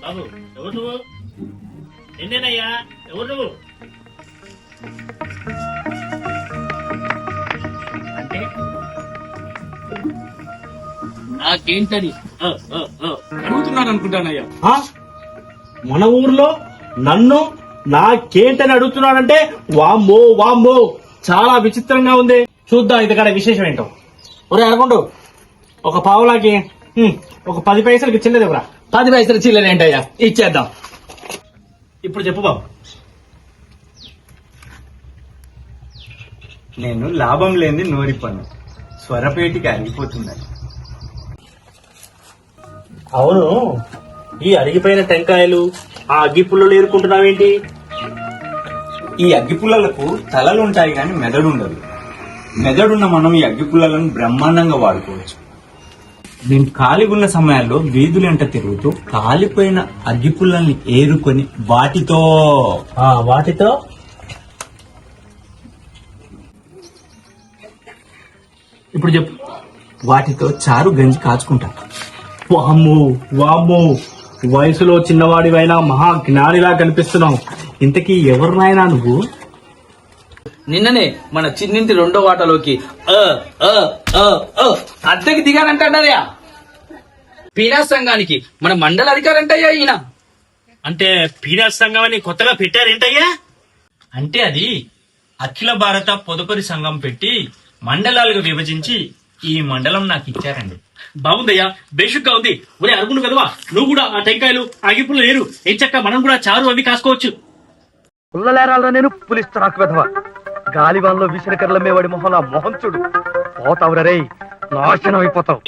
బాబు ఎవరు నువ్వు? నిన్నేనయ్యా, ఎవరు నువ్వు? అంటే నాకేంటని అడుగుతున్నాను అనుకుంటానయ్యా. మన ఊర్లో నన్ను నాకేంటని అడుగుతున్నాడంటే వామ్మో వామ్మో చాలా విచిత్రంగా ఉంది. చూద్దాం ఇంతకాడ విశేషం ఏంటో. ఒరే అనుకుంటూ ఒక పావులాకి ఒక 10 పైసలకి చిల్లది ఎవరా? 10 పైసలు చిల్లర ఏంటయ్యా, ఇచ్చేద్దాం. ఇప్పుడు చెప్పు బాబు. నేను లాభం లేని నోరిపన్ను స్వరపేటికి అరిగిపోతున్నాను. అవును, ఈ అరిగిపోయిన టెంకాయలు ఆ అగ్గి పుల్లలు ఏరుకుంటున్నావేంటి? ఈ అగ్గిపుల్లలకు తలలుంటాయి కానీ మెదడు ఉండదు. మెదడున్న మనం ఈ అగ్గిపుల్లలను బ్రహ్మాండంగా వాడుకోవచ్చు. నేను ఖాళీగున్న సమయాల్లో వీధులంట తిరుగుతూ కాలిపోయిన అగ్గిపుల్లల్ని ఏరుకొని వాటితో ఇప్పుడు చెప్పు. వాటితో చారు గంజి కాచుకుంటాను. వామ్మో వామ్మో, వయసులో చిన్నవాడివైనా మహా జ్ఞానిలా కనిపిస్తున్నావు. ఇంతకీ ఎవరినైనా నువ్వు? నిన్ననే మన చిన్నింటి 2వ వాటలోకి అద్దెకి దిగానంటాడయ్యా. పీనా సంఘానికి మన మండల అధికారంటయ్యా ఈయన. అంటే పీనాస్ సంఘం అని కొత్తగా పెట్టారేంటయ్యా? అంటే అది అఖిల భారత పొదుపరి సంఘం పెట్టి మండలాలుగా విభజించి ఈ మండలం నాకు ఇచ్చారండి. బాగుందయ్యా, బేషుగ్గా ఉంది. ఒరే అరుగును కదవా, నువ్వు కూడా ఆ టెంకాయలు అగిపులు లేరు. ఏం చక్క మనం కూడా చారు అవి కాసుకోవచ్చు. పుల్లలేరాలరా నేను పులిస్తాకు వెధవా. గాలివాన్లో విసిరకర్ల మేవాడి మొహం నా మొహం చూడు. పోతావురా రేయ్, నాశనం అయిపోతావు.